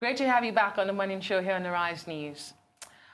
Great to have you back on the morning show here on the Rise News.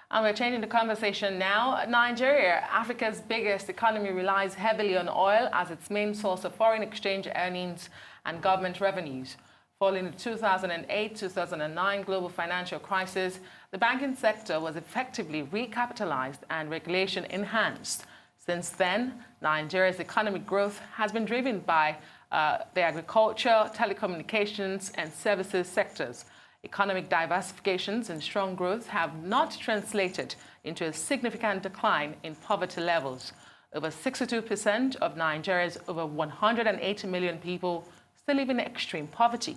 And we're changing the conversation now. Nigeria, Africa's biggest economy, relies heavily on oil as its main source of foreign exchange earnings and government revenues. Following the 2008-2009 global financial crisis, the banking sector was effectively recapitalized and regulation enhanced. Since then, Nigeria's economic growth has been driven by the agriculture, telecommunications, and services sectors. Economic diversifications and strong growth have not translated into a significant decline in poverty levels. Over 62% of Nigeria's over 180 million people still live in extreme poverty.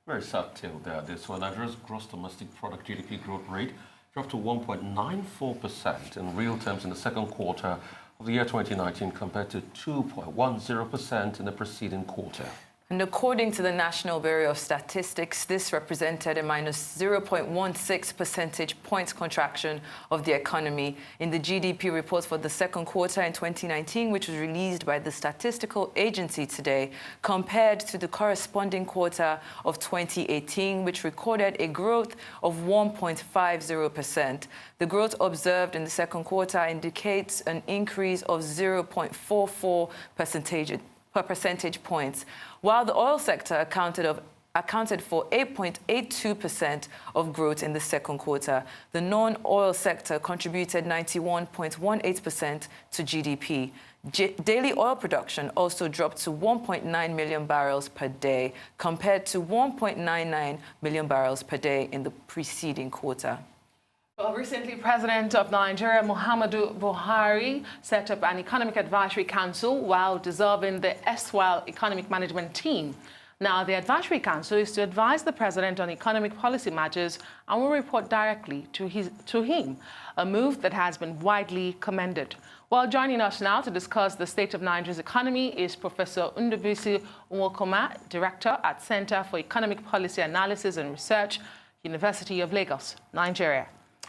Very subtle there, this one. Nigeria's gross domestic product GDP growth rate dropped to 1.94% in real terms in the second quarter of the year 2019 compared to 2.10% in the preceding quarter. And according to the National Bureau of Statistics, this represented a minus 0.16 percentage points contraction of the economy in the GDP report for the second quarter in 2019, which was released by the statistical agency today, compared to the corresponding quarter of 2018, which recorded a growth of 1.50%. The growth observed in the second quarter indicates an increase of 0.44 percentage points, while the oil sector accounted for 8.82% of growth in the second quarter. The non-oil sector contributed 91.18% to GDP. Daily oil production also dropped to 1.9 million barrels per day, compared to 1.99 million barrels per day in the preceding quarter. Well, recently, President of Nigeria, Muhammadu Buhari, set up an Economic Advisory Council while dissolving the erstwhile Economic Management Team. Now, the Advisory Council is to advise the President on economic policy matters and will report directly to him, a move that has been widely commended. Well, joining us now to discuss the state of Nigeria's economy is Professor Ndubuisi Nwokoma, Director at Center for Economic Policy Analysis and Research, University of Lagos, Nigeria.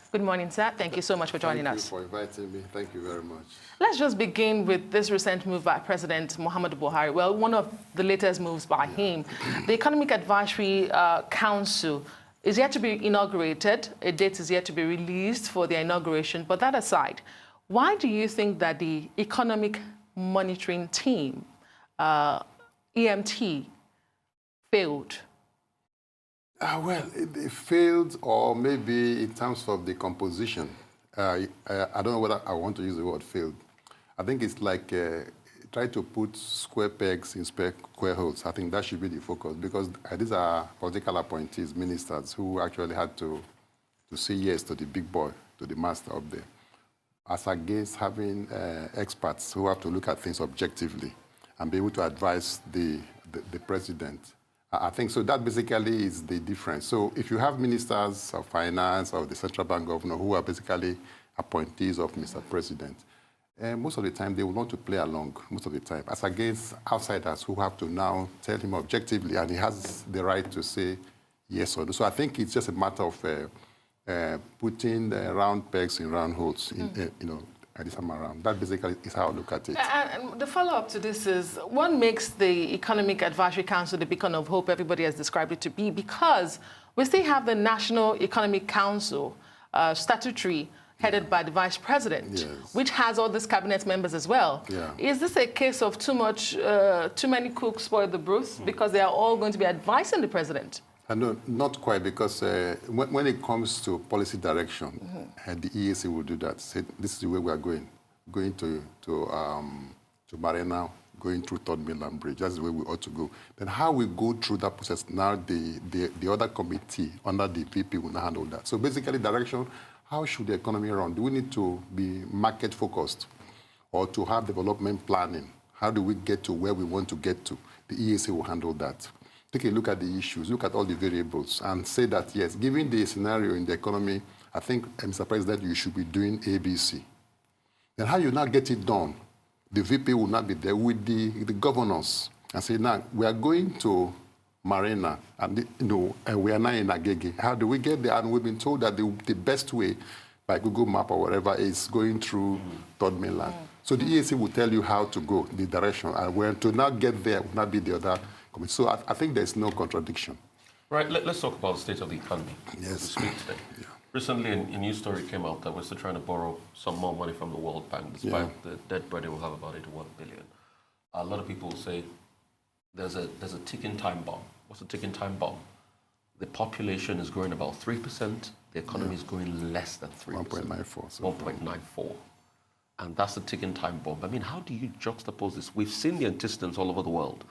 Good morning, sir. Thank you so much for joining us. Thank you for inviting me. Thank you very much. Let's just begin with this recent move by President Muhammadu Buhari. Well, one of the latest moves by him. The Economic Advisory Council is yet to be inaugurated. A date is yet to be released for the inauguration. But that aside, why do you think that the Economic Monitoring Team, EMT, failed? Well, it failed, or maybe in terms of the composition. I don't know whether I want to use the word failed. I think it's like try to put square pegs in square holes. I think that should be the focus, because these are political appointees, ministers, who actually had to say yes to the big boy, to the master up there, as against having experts who have to look at things objectively and be able to advise the president. I think so. That basically is the difference. So if you have ministers of finance or the central bank governor who are basically appointees of Mr. President, most of the time they will want to play along, most of the time, as against outsiders who have to now tell him objectively, and he has the right to say yes or no. So I think it's just a matter of putting the round pegs in round holes, this time around. That basically is how I look at it. And the follow-up to this is, what makes the Economic Advisory Council the beacon of hope everybody has described it to be? Because we still have the National Economic Council, statutory, headed by the Vice President, yes, which has all these cabinet members as well. Yeah. Is this a case of too many cooks spoil the broth, because they are all going to be advising the President? No, not quite, because when it comes to policy direction, the EAC will do that. Say, this is the way we are going to Marina, going through Third Mainland Bridge. That's the way we ought to go. Then how we go through that process, now the other committee under the VP will now handle that. So basically, direction, how should the economy run? Do we need to be market-focused or to have development planning? How do we get to where we want to get to? The EAC will handle that. Take a look at the issues, look at all the variables, and say that, yes, given the scenario in the economy, I think, Mr. President, you should be doing ABC. Then how you now get it done, the VP will not be there with the governors and say, now, we are going to Marina, and, and we are now in Agege. How do we get there? And we've been told that the best way, by Google Map or whatever, is going through Third Mainland. So the EAC will tell you how to go, the direction, and where to now get there will not be the other. So I think there's no contradiction. Right, let's talk about the state of the economy. Yes. We speak today. Yeah. Recently, a news story came out that we're still trying to borrow some more money from the World Bank, despite the debt burden will have about 81 billion. A lot of people say there's a ticking time bomb. What's a ticking time bomb? The population is growing about 3%. The economy is growing less than 3%. 1.94. So 1.94. And that's the ticking time bomb. I mean, how do you juxtapose this? We've seen the antecedents all over the world,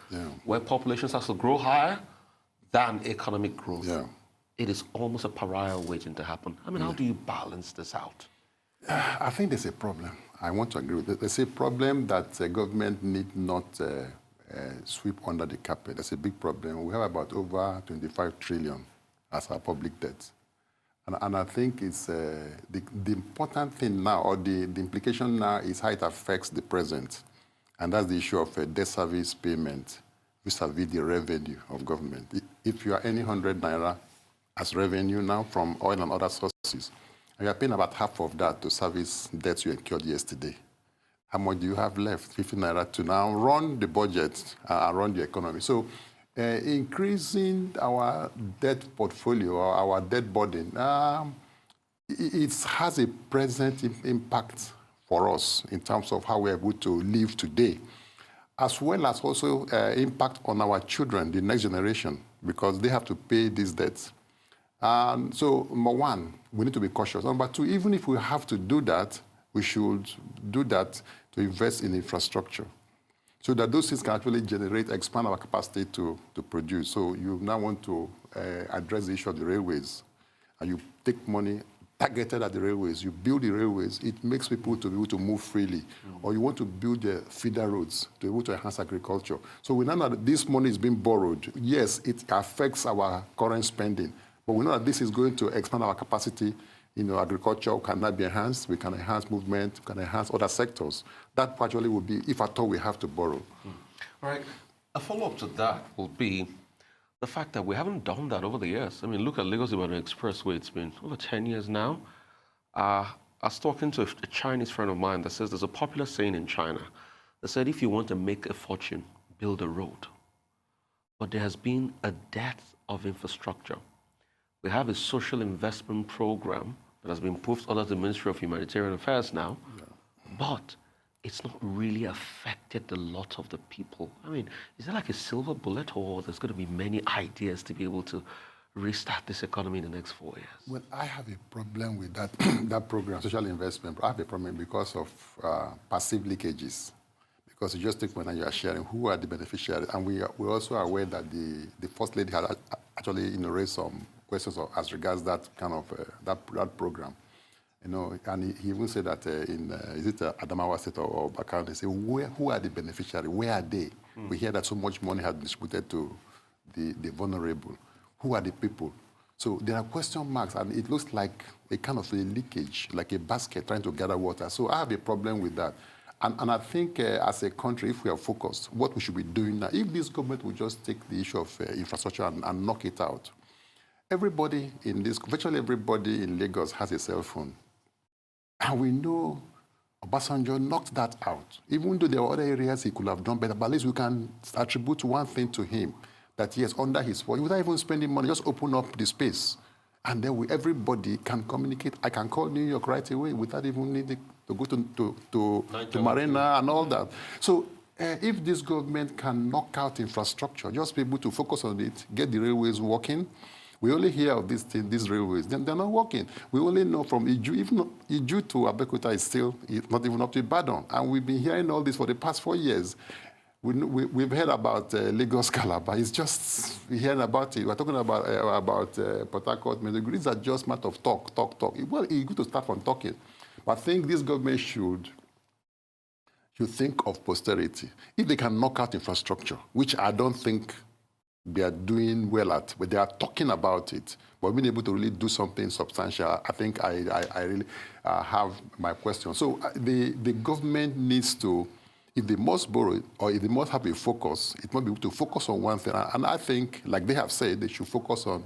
where population starts to grow higher than economic growth. Yeah. It is almost a pariah waiting to happen. I mean, how do you balance this out? I think there's a problem. I want to agree with it. There's a problem that the government need not sweep under the carpet. That's a big problem. We have about over 25 trillion as our public debt. And I think it's the important thing now, or the implication now, is how it affects the present. And that's the issue of debt service payment vis-a-vis the revenue of government. If you are earning 100 naira as revenue now from oil and other sources, and you are paying about half of that to service debts you incurred yesterday, how much do you have left? 50 naira to now run the budget and run the economy. So increasing our debt portfolio or our debt burden, it has a present impact for us in terms of how we're able to live today, as well as also impact on our children, the next generation, because they have to pay these debts. And so, number one, we need to be cautious. Number two, even if we have to do that, we should do that to invest in infrastructure, so that those things can actually expand our capacity to produce. So you now want to address the issue of the railways, and you take money targeted at the railways, you build the railways, it makes people to be able to move freely. Or you want to build the feeder roads to be able to enhance agriculture. So we know that this money is being borrowed. Yes, it affects our current spending, but we know that this is going to expand our capacity. Agriculture can now be enhanced. We can enhance movement, we can enhance other sectors. That actually will be, if at all we have to borrow. All right. A follow-up to that will be the fact that we haven't done that over the years. I mean, look at Lagos-Ibadan Expressway. It's been over 10 years now. I was talking to a Chinese friend of mine that says there's a popular saying in China that said, if you want to make a fortune, build a road. But there has been a dearth of infrastructure. We have a social investment program that has been pushed under the Ministry of Humanitarian Affairs now, but it's not really affected the lot of the people. I mean, is there like a silver bullet, or there's going to be many ideas to be able to restart this economy in the next 4 years? Well, I have a problem with that, that program, social investment. I have a problem because of passive leakages. Because you just take money and you are sharing, who are the beneficiaries? And we're also aware that the First Lady had actually raised some questions as regards that kind of that program, and he even said that is it Adamawa State or Bakau? They say, who are the beneficiaries? Where are they? We hear that so much money has been distributed to the vulnerable. Who are the people? So there are question marks, and it looks like a kind of a leakage, like a basket trying to gather water. So I have a problem with that. And I think as a country, if we are focused, what we should be doing now, if this government will just take the issue of infrastructure and knock it out. Everybody virtually everybody in Lagos has a cell phone. And we know Obasanjo knocked that out. Even though there were other areas he could have done better, but at least we can attribute one thing to him, that yes, under his watch, without even spending money, just open up the space. And then everybody can communicate. I can call New York right away without even needing to go to Marina and all that. So if this government can knock out infrastructure, just be able to focus on it, get the railways working. We only hear of these railways. They're not working. We only know from Iju, even Iju to Abeokuta is still not even up to Ibadan. And we've been hearing all this for the past 4 years. We've heard about Lagos Calabar. It's just, we're hearing about it. We're talking about Port Harcourt. These are just matter of talk. Well, it's good to start from talking. But I think this government should think of posterity. If they can knock out infrastructure, which I don't think they are doing well at, but they are talking about it, but being able to really do something substantial, I think I really have my question. So the government needs to, if they must borrow or if they must have a focus, it must be able to focus on one thing. And I think, like they have said, they should focus on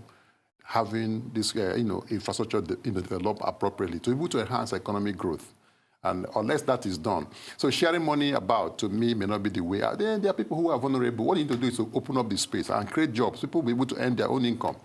having this infrastructure developed appropriately to be able to enhance economic growth. And unless that is done. So sharing money about, to me, may not be the way. There are people who are vulnerable. What you need to do is to open up the space and create jobs. People will be able to earn their own income.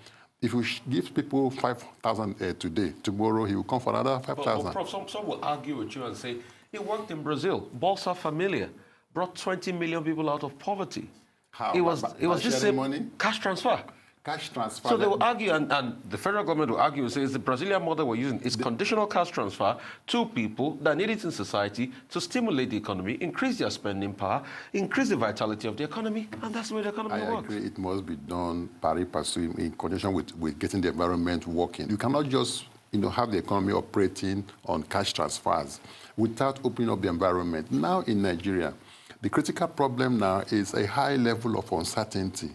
If you give people 5,000 today, tomorrow he will come for another 5,000. Prof, some will argue with you and say, it worked in Brazil. Bolsa Familia brought 20 million people out of poverty. How? It was this same money? Cash transfer. Cash transfer. So they will argue, and the federal government will argue, say, it's the Brazilian model we're using. It's conditional cash transfer to people that need it in society to stimulate the economy, increase their spending power, increase the vitality of the economy, and that's the way the economy works. I agree. It must be done pari passu in conjunction with getting the environment working. You cannot just have the economy operating on cash transfers without opening up the environment. Now in Nigeria, the critical problem now is a high level of uncertainty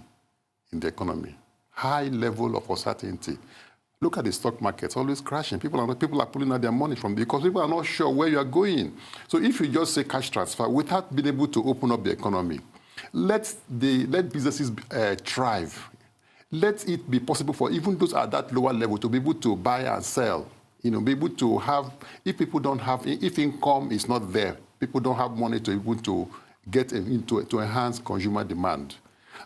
in the economy. High level of uncertainty. Look at the stock market, it's always crashing. People are pulling out their money from because people are not sure where you are going. So if you just say cash transfer without being able to open up the economy, let businesses thrive. Let it be possible for even those at that lower level to be able to buy and sell. Be able to have, if income is not there, people don't have money to be able to get to enhance consumer demand.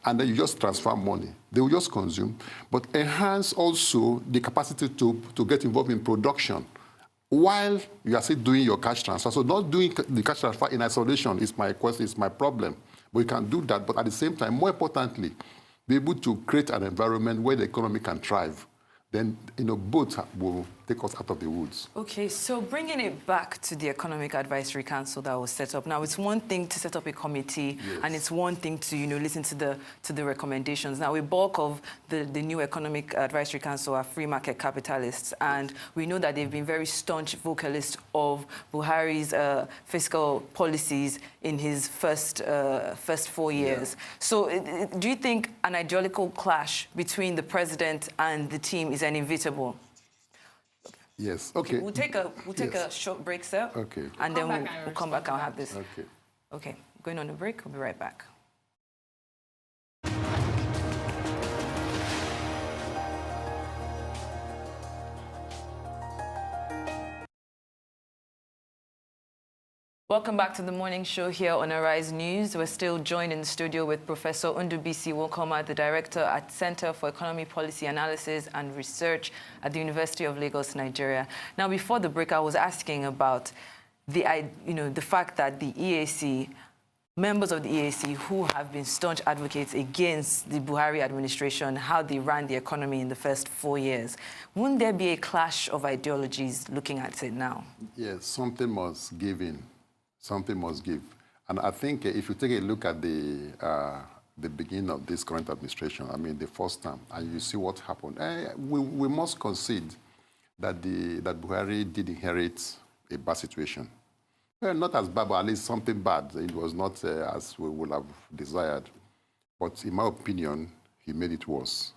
And then you just transfer money. They will just consume, but enhance also the capacity to get involved in production while you are still doing your cash transfer. So not doing the cash transfer in isolation is my question, is my problem. But you can do that, but at the same time, more importantly, be able to create an environment where the economy can thrive. Then, both will take us out of the woods. Okay, so bringing it back to the Economic Advisory Council that was set up. Now, it's one thing to set up a committee, yes, and it's one thing to, listen to the recommendations. Now, a bulk of the new Economic Advisory Council are free market capitalists, and we know that they've been very staunch vocalists of Buhari's fiscal policies in his first 4 years. Yeah. So, do you think an ideological clash between the president and the team is inevitable? Yes. Okay. We'll take a short break, sir. Okay. And then we'll come back and have this. Okay. Okay. Going on a break. We'll be right back. Welcome back to the morning show here on Arise News. We're still joined in the studio with Professor Ndubuisi Nwokoma, the Director at Center for Economic Policy Analysis and Research at the University of Lagos, Nigeria. Now, before the break, I was asking about the fact that the EAC, members of the EAC who have been staunch advocates against the Buhari administration, how they ran the economy in the first 4 years. Wouldn't there be a clash of ideologies looking at it now? Yes, something must give in. Something must give. And I think if you take a look at the beginning of this current administration, I mean, the first term, and you see what happened, we must concede that Buhari did inherit a bad situation. Well, not as bad, but at least something bad. It was not as we would have desired. But in my opinion, he made it worse.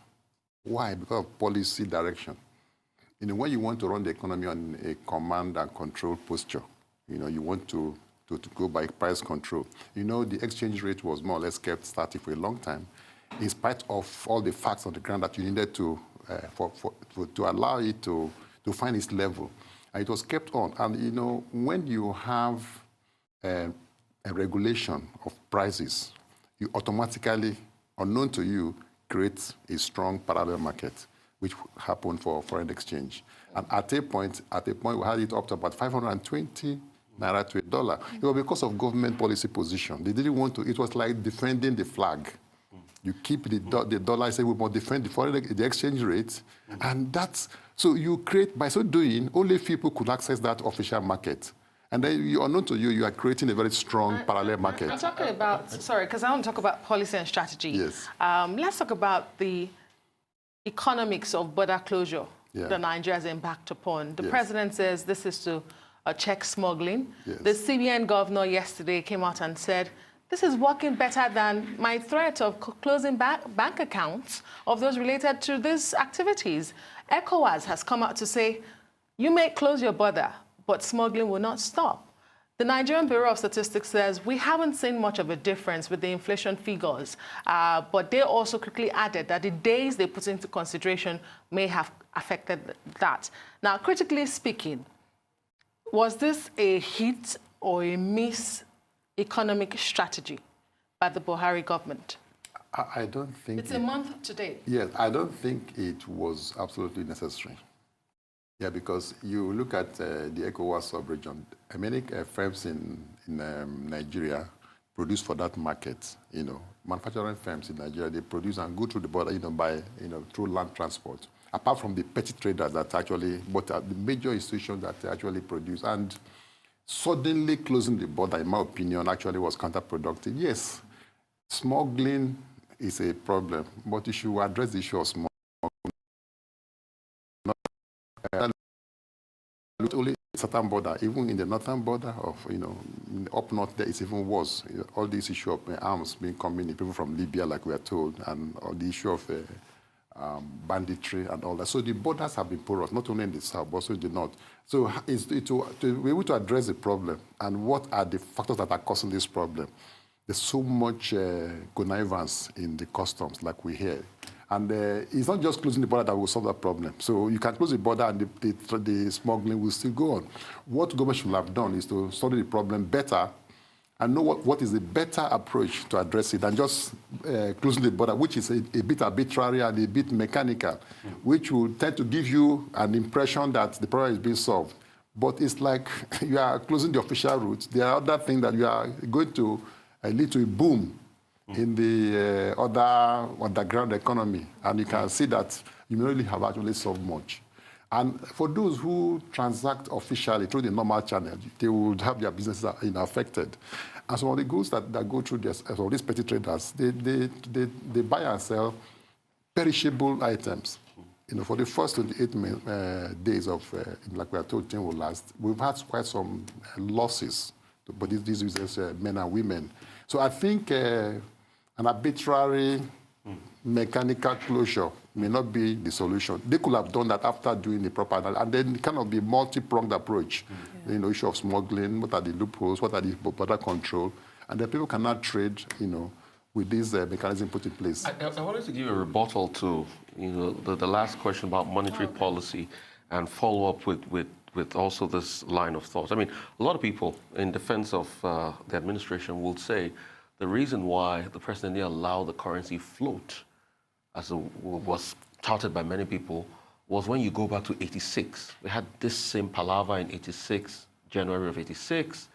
Why? Because of policy direction. When you want to run the economy on a command and control posture, you want to go by price control. The exchange rate was more or less kept static for a long time, in spite of all the facts on the ground that you needed to allow it to find its level. And it was kept on. And, when you have a regulation of prices, you automatically, unknown to you, create a strong parallel market, which happened for foreign exchange. And at a point, we had it up to about 520 Naira to $1. It was because of government policy position. They didn't want to. It was like defending the flag. You keep the dollar. Say we must defend the exchange rate, and that's so you create. By so doing, only people could access that official market, and then unknown to you, you are creating a very strong parallel market. I'm talking about because I want to talk about policy and strategy. Yes. Let's talk about the economics of border closure that Nigeria has embarked upon. The president says this is to check smuggling. Yes. The CBN governor yesterday came out and said, this is working better than my threat of closing bank accounts of those related to these activities. ECOWAS has come out to say, you may close your border, but smuggling will not stop. The Nigerian Bureau of Statistics says we haven't seen much of a difference with the inflation figures, but they also quickly added that the days they put into consideration may have affected that. Now, critically speaking, Was this a hit or a miss economic strategy by the Buhari government? I don't think... It's a month today. Yes, I don't think it was absolutely necessary. Yeah, because you look at the ECOWAS sub-region, many firms in Nigeria produce for that market, manufacturing firms in Nigeria, they produce and go through the border, through land transport. Apart from the petty traders that actually, but the major institutions that actually produce. And suddenly closing the border, in my opinion, actually was counterproductive. Yes, smuggling is a problem, but you should address the issue of smuggling. Not only southern border, even in the northern border of, up north there, it's even worse. All this issue of arms being coming in, people from Libya, like we are told, and all the issue of banditry and all that. So the borders have been porous, not only in the south, but also in the north. So to be able to address the problem and what are the factors that are causing this problem, there's so much connivance in the customs, like we hear. And it's not just closing the border that will solve that problem. So you can close the border and the smuggling will still go on. What government should have done is to study the problem better and know what is the better approach to address it than just closing the border, which is a bit arbitrary and a bit mechanical, which will tend to give you an impression that the problem is being solved. But it's like you are closing the official routes. There are other things that you are going to lead to a boom in the other underground economy. And you can see that you may really have actually solved much. And for those who transact officially through the normal channel, they would have their businesses affected. And some of the goods that go through this, some of these petty traders, they buy and sell perishable items. For the first 28 days of, like we are told, thing will last, we've had quite some losses, but these users, men and women. So I think an arbitrary mechanical closure may not be the solution. They could have done that after doing the proper analysis, and then kind of be multi-pronged approach. Issue of smuggling, what are the loopholes, what are the border control, and then people cannot trade, with this mechanism put in place. I wanted to give a rebuttal to, the last question about monetary policy and follow up with also this line of thought. I mean, a lot of people in defense of the administration will say the reason why the president didn't allow the currency float, as was touted by many people, was when you go back to 86. We had this same palaver in 86, January of 86.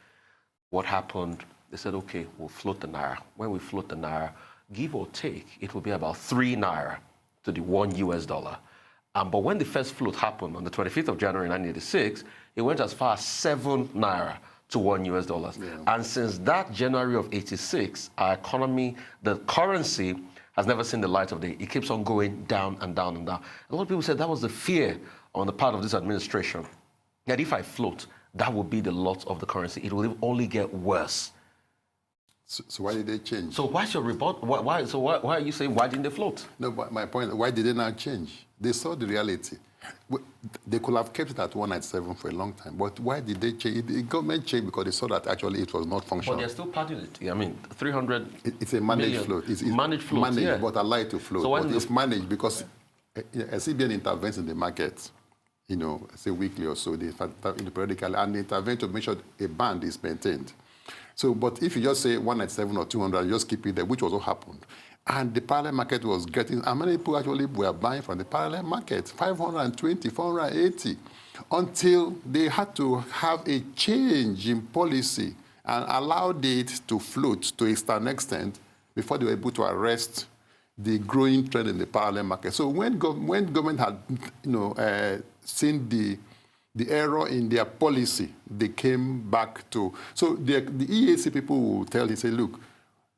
What happened? They said, okay, we'll float the naira. When we float the naira, give or take, it will be about 3 naira to the $1 US. But when the first float happened on the 25th of January 1986, it went as far as 7 naira to $1 US. Yeah. And since that January of 86, our economy, the currency, has never seen the light of day. It keeps on going down and down and down. A lot of people said that was the fear on the part of this administration, that if I float, that would be the lot of the currency. It will only get worse. So why did they change? So why's your rebuttal? Why are you saying, why didn't they float? No, but my point, why did they not change? They saw the reality. They could have kept it at 197 for a long time, but why did they change? The government changed because they saw that actually it was not functional. But they're still padding it. I mean, 300 It's a managed float. It's managed float, managed, yeah. But allowed to float. So but it's managed because a CBN intervenes in the market, say weekly or so, periodically, and they intervene to make sure a band is maintained. So, but if you just say 197 or 200, you just keep it there, which was what happened. And the parallel market was getting, and many people actually were buying from the parallel market, 520, 480, until they had to have a change in policy and allowed it to float to a certain extent before they were able to arrest the growing trend in the parallel market. So when government had, seen the error in their policy, they came back to, so the EAC people will tell you, say, look,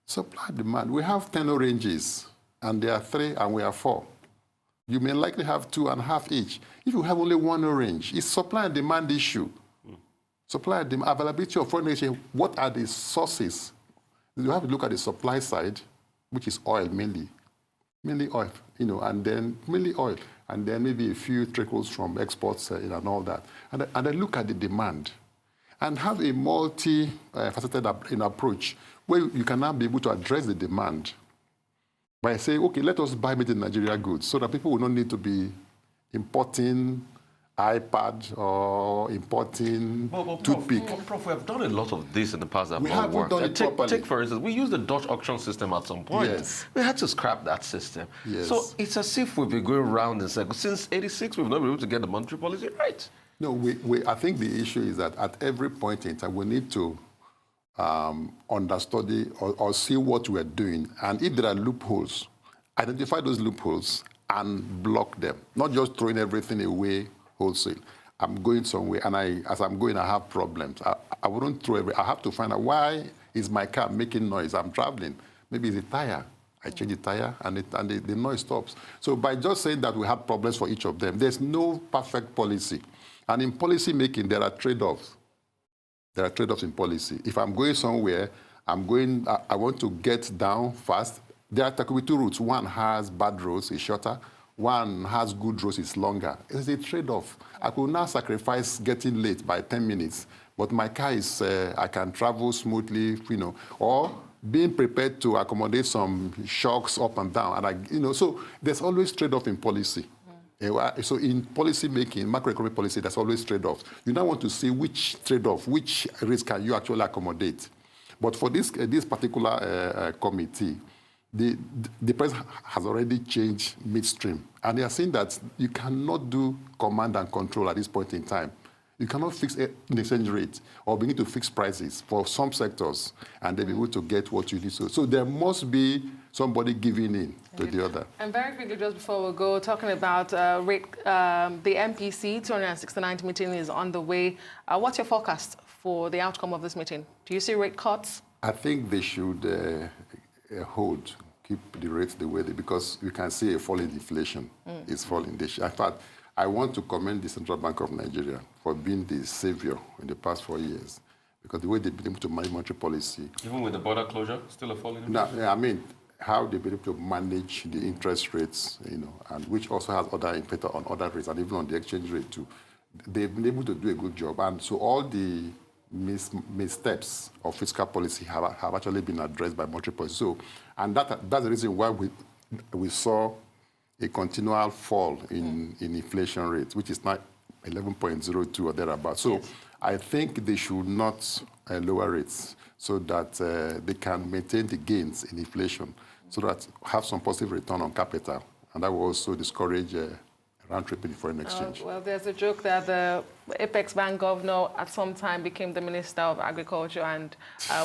supply demand, we have 10 oranges, and there are 3 and we are 4. You may likely have 2.5 each. If you have only 1 orange, it's supply and demand issue. Supply and demand, availability of foreign exchange, what are the sources? You have to look at the supply side, which is oil mainly oil, and then mainly oil, and then maybe a few trickles from exports and all that. And then look at the demand and have a multi-faceted approach where you can now be able to address the demand by saying, okay, let us buy made in Nigeria goods so that people will not need to be importing iPad or importing toothpick. Prof, we have done a lot of this in the past that We have not haven't worked. done it properly. Take, for instance, we used the Dutch auction system at some point. Yes. We had to scrap that system. Yes. So it's as if we've been going round in circles. Since 86, we've not been able to get the monetary policy right. No, I think the issue is that at every point in time, we need to understudy or see what we're doing. And if there are loopholes, identify those loopholes and block them. Not just throwing everything away wholesale. I'm going somewhere, and as I'm going, I have problems. I wouldn't throw everything. I have to find out why is my car making noise. I'm traveling. Maybe it's a tire. I change the tire, and the noise stops. So by just saying that we have problems for each of them, there's no perfect policy. And in policy making, there are trade-offs. There are trade-offs in policy. If I'm going somewhere, I want to get down fast. There could be two routes. One has bad roads, it's shorter. One has good roads, it's longer. It's a trade-off. I could now sacrifice getting late by 10 minutes, but my car is, I can travel smoothly, or being prepared to accommodate some shocks up and down. And so there's always trade-off in policy. So in policy making, macroeconomic policy, there's always trade-offs. You now want to see which trade-off, which risk can you actually accommodate. But for this particular committee, the president has already changed midstream. And they are saying that you cannot do command and control at this point in time. You cannot fix the exchange rate or begin to fix prices for some sectors and they'll be able to get what you need. So there must be somebody giving in to the other. And very quickly, just before we go, talking about the MPC 269th meeting is on the way. What's your forecast for the outcome of this meeting? Do you see rate cuts? I think they should keep the rates the way they, because you can see a fall in inflation. It's falling. In fact, I want to commend the Central Bank of Nigeria for being the savior in the past 4 years, because the way they've been able to manage monetary policy. Even with the border closure, still a fall in inflation? No, I mean, how they've been able to manage the interest rates, and which also has other impact on other rates and even on the exchange rate too. They've been able to do a good job. And so all the missteps of fiscal policy have actually been addressed by monetary policy. So, and that's the reason why we saw a continual fall in inflation rates, which is now 11.02 or thereabouts. So yes. I think they should not lower rates so that they can maintain the gains in inflation, so that have some positive return on capital, and that will also discourage round trip in foreign exchange. Well, there's a joke that the Apex Bank governor at some time became the Minister of Agriculture, and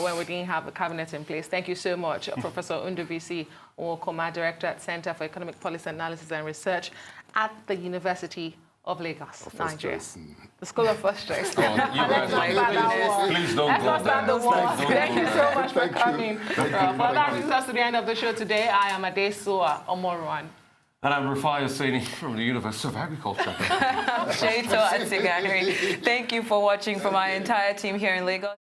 when we didn't have a cabinet in place. Thank you so much, Professor Ndubuisi, Nwokoma, Director at Center for Economic Policy Analysis and Research at the University of Lagos, Nigeria. The School of First Choice. Please don't go there. Thank you so much for coming. Well, that brings us to the end of the show today. I am Adesua Omorwan. And I'm Rufai Hussaini from the University of Agriculture. Thank you for watching from our entire team here in Lagos.